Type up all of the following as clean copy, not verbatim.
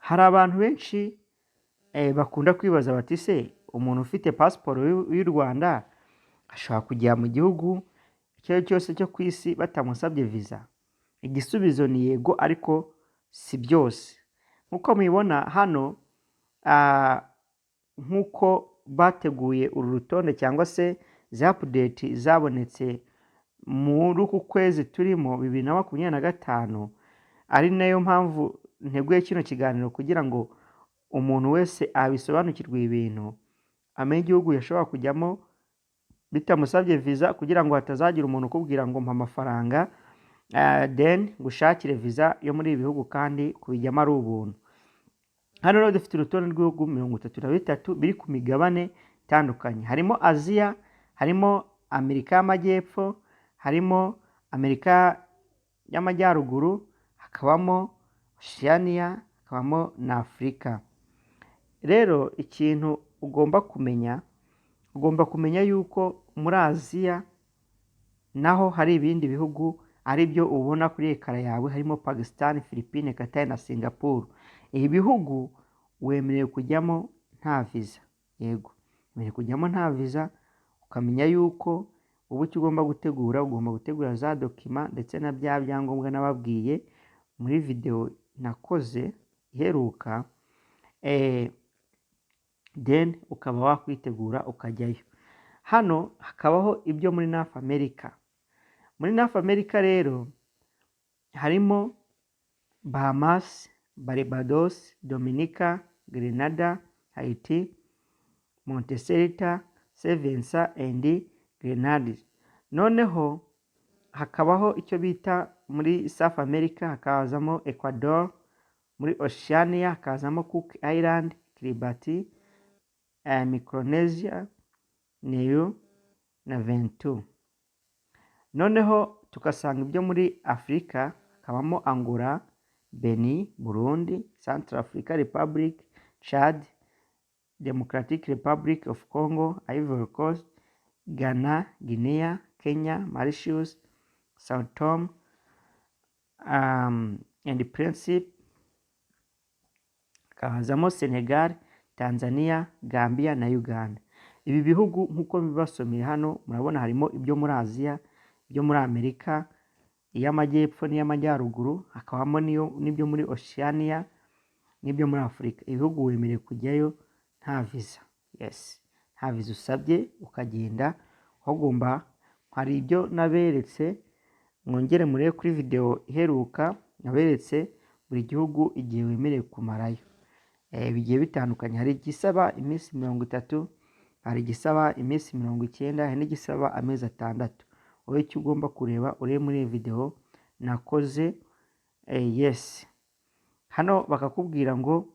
hari abantu benshi bakunda kwibaza bati se umuntu ufite pasiporo y'u Rwanda ashobora kujya mu gihugu icyo ari cyo cyose cyo ku isi batamusabye viza? Igisubizo ni yego, ariko si byose. Nk'uko mubibona hano, nk'uko bateguye uru rutonde cyangwa se za update zabonetse muri uku kwezi turimo 2025, ari nayo mpamvu nteguye kino kiganiro kugira ngo umuntu wese abisobanukirwe ibintu, amenye igihugu yashobora kujyamo bitamusabye viza, kugira ngo hatazagira umuntu ukubwira ngo mpa amafaranga then gushakire viza yo muri ibi bihugu kandi kubijyamo ari ubuntu. Hano rero dufite urutonde rw'ibihugu 33 biri ku migabane itandukanye. Harimo Aziya, harimo Amerika y'Amajyepfo, harimo Amerika y'Amajyaruguru, hakabamo Oceania, hakabamo na Afurika. Rero ikintu ugomba kumenya yuko muri Aziya naho hari ibindi bihugu ari byo ubona kuri ekara yawe, harimo Pakistan, Philippines, Qatar na Singapore. Ibi bihugu wemerewe kujyamo nta viza. Yego, wemerewe kujyamo nta viza. Ukamenya yuko ubu icyo ugomba gutegura za dokima ndetse na bya byangombwa nababwiye muri video nakoze iheruka, then ukaba wakwitegura ukajyayo. Hano hakabaho ibyo muri North America. Muri North America rero harimo Bahamas, Barbados, Dominica, Grenada, Haiti, Montserrat, Saint Vincent and Grenadines. Noneho hakabaho icyo bita muri South America, hakazamo Ecuador, muri Oceania hakazamo Cook Island, Kiribati, Micronesia, Niue na Vanuatu. Noneho tukasanga ibyo muri Afrika, hakabamo Angola, Benin, Burundi, Central Africa Republic, Chad, Democratic Republic of Congo, Ivory Coast, Ghana, Guinea, Kenya, Mauritius, Sao Tome and Principe, hakazamo Senegal, Tanzania, Gambia na Uganda. Ibi bihugu nk'uko bibasomeye hano murabona harimo ibyo muri Aziya, ibyo muri Amerika y'Amajyepfo n'iy'Amajyaruguru, hakabamo n'ibyo muri Oceania n'ibyo muri Afurika. Ibihugu wemerewe kujyayo nta viza. Yes, nta viza usabye ukagenda. Hari ibyo naberetse, mwongere murebe kuri video iheruka, naberetse buri gihugu igihe wemerewe kumarayo. Bigiye bitandukanye, hari igisaba iminsi 30, hari igisaba iminsi 90, hari n'igisaba amezi 6. Wowe icyo ugomba kureba urebe muri video nakoze. Yes, hano bakakubwira ngo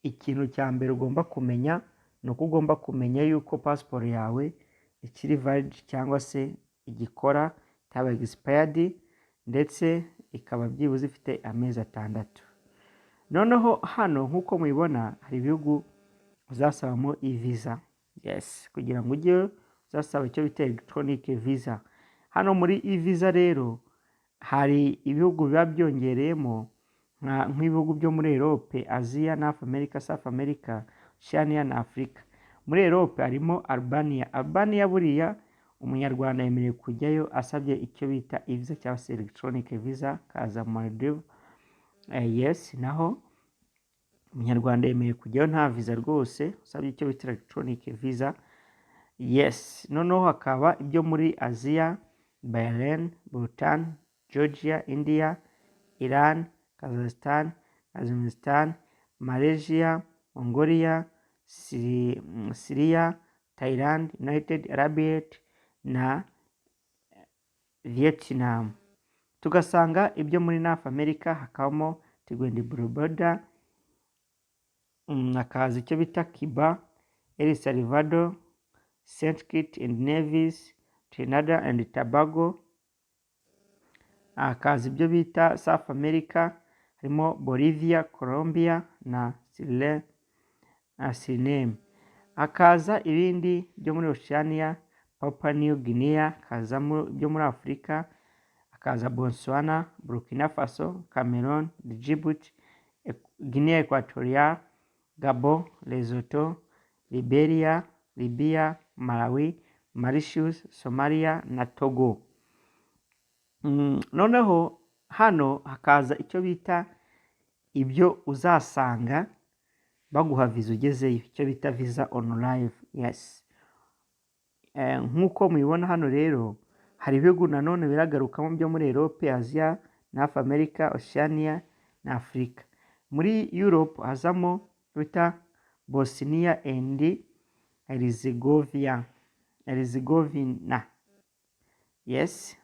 ikintu cya mbere ugomba kumenya ni uko ugomba kumenya yuko passport yawe ikiri valid cyangwa se igikora, itaba expired, ndetse ikaba byibuze ifite amezi 6. Noneho hano nk'uko mubibona hari ibihugu uzasabamo visa. Yes, kugira ngo ujye uzasaba icyo bita electronic visa. Hano muri visa rero hari ibihugu biba byongereyemo nk'ibihugu byo muri Europe, Aziya, North America, South America, Oceania na Africa. Muri Europe harimo Albania. Albania buriya umunyarwanda yemerewe kujyayo asabye icyo bita visa cyangwa se electronic visa, kaza Maldives. Yes, naho umunyarwanda yemerewe kujyayo nta visa rwose usabye icyo bita electronic visa. Yes, noneho hakaba ibyo muri Aziya, Bahrain, Bhutan, Georgia, India, Iran, Kazakhstan, Uzbekistan, Malaysia, Mongolia, Syria, Thailand, United Arab Emirates na Vietnam. Tugasanga ibyo muri North America hakabamo Trinidad and Barbuda, hakaza icyo bita Cuba, El Salvador, Saint Kitts and Nevis, Trinidad and Tobago. Hakaza ibyo bita South America, harimo Bolivia, Colombia na Suriname. Hakaza ibindi byo muri Oceania, Papua New Guinea. Hakazamo ibyo muri Afurika, hakaza Botswana, Burkina Faso, Cameroon, Djibouti, Guinea Equatorial, Gabon, Lesotho, Liberia, Libya, Malawi, Mauritius, Somalia na Togo. Noneho hano hakaza icyo bita ibyo uzasanga baguha visa ugezeyo, icyo bita visa on arrival. Yes, nk'uko mubibona hano rero hari ibihugu nanone biragarukamo byo muri Europe, Asia, North America, Oceania na Africa. Muri Europe hazamo bita Bosnia and Herzegovina. Yes,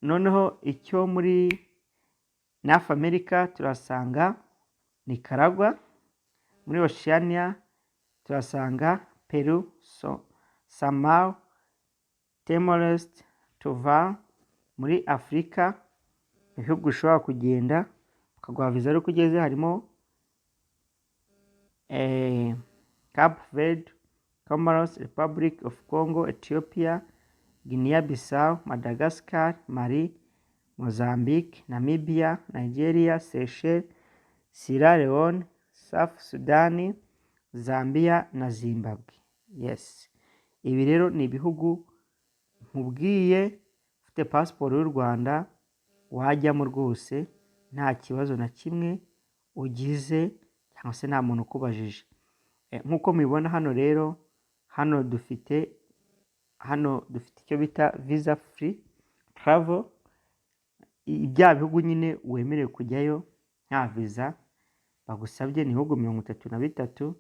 noneho icyo muri North America turasanga Nicaragua, muri Oceania turasanga Peru, Samoa, Timor-Leste, Tuvalu. Muri Afurika ibihugu ushobora kugenda ukaguha visa ariko ugeze harimo Cape Verde, Comoros, Republic of Congo, Ethiopia, Guinea-Bissau, Madagascar, Mali, Mozambique, Namibia, Nigeria, Seychelles, Sierra Leone, South Sudan, Zambia na Zimbabwe. Yes, ibi rero ni ibihugu nkubwiye ufite pasiporo y'u Rwanda wajyamo rwose nta kibazo na kimwe ugize cyangwa se nta muntu ukubajije. Nk'uko mubibona hano rero, hano dufite icyo bita visa free travel. Ibya bihugu nyine wemerewe kujyayo nta visa bagusabye ni ibihugu 33.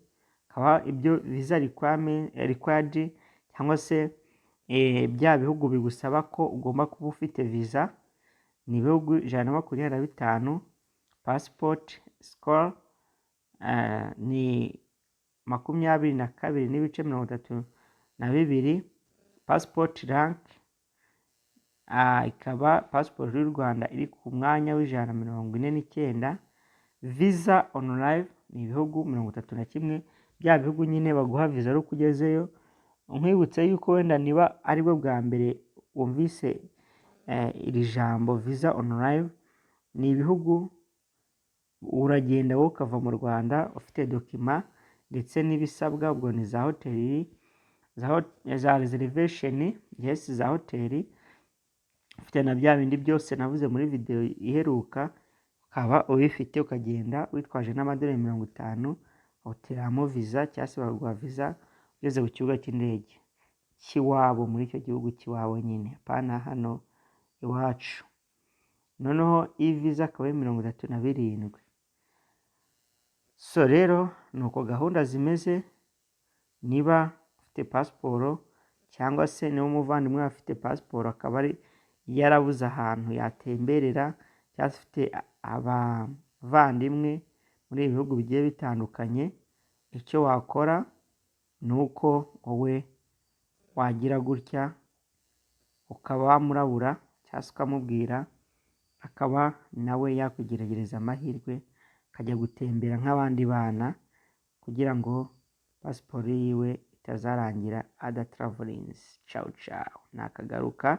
Kaba ibyo visa required cyangwa se bya bihugu bigusaba ko ugomba kuba ufite visa ni ibihugu 125. Passport score ni 22.32. Passport rank ikaba passport y'u Rwanda iri ku mwanya w'149. Visa on arrival ni ibihugu 31. Bya bihugu nyine baguha visa ari kugezeyo. Nkwibutse yuko wenda niba ari bwo bwa mbere wumvise iri jambo visa on arrival, ni ibihugu uragenda wowe ukava mu Rwanda ufite dokima ndetse n'ibisabwa, ubwo ni za hoteli, za reservation, yes, za hoteli, ufite na bya bindi byose navuze muri video iheruka, ukaba ubifite ukagenda witwaje n'amadolari 50 uteramo visa cyangwa se baguha visa ugeze ku kibuga cy'indege cy'iwabo muri icyo gihugu cy'iwabo nyine, apana hano iwacu. Noneho iyi visa akaba ari 37. So rero nuko gahunda zimeze. Niba ufite pasiporo cyangwa se niba umuvandimwe afite pasiporo akaba ari yarabuze ahantu yatemberera cyangwa afite abavandimwe muri ibihugu bigiye bitandukanye, icyo wakora ni uko wowe wagira gutya ukaba wamurabura cyangwa se ukamubwira, akaba nawe yakugeragereza amahirwe akajya gutembera nk'abandi bana kugira ngo pasiporo yiwe itazarangira adatravelings. Ciao ciao, nakagaruka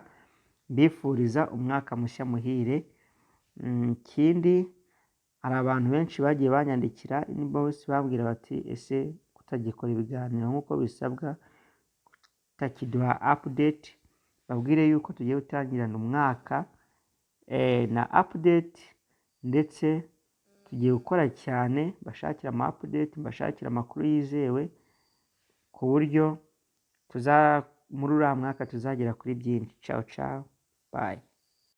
mbifuriza umwaka mushya muhire. Ikindi hari abantu benshi bagiye banyandikira inbox babwira bati ese kutagikora ibiganiro nk'uko bisabwa, kutakiduha update. Babwire yuko tugiye gutangirana umwaka na update, ndetse tugiye gukora cyane bashakira ama update, bashakira amakuru yizewe ku buryo muri uriya mwaka tuzagera kuri byinshi. Ciao ciao, bye.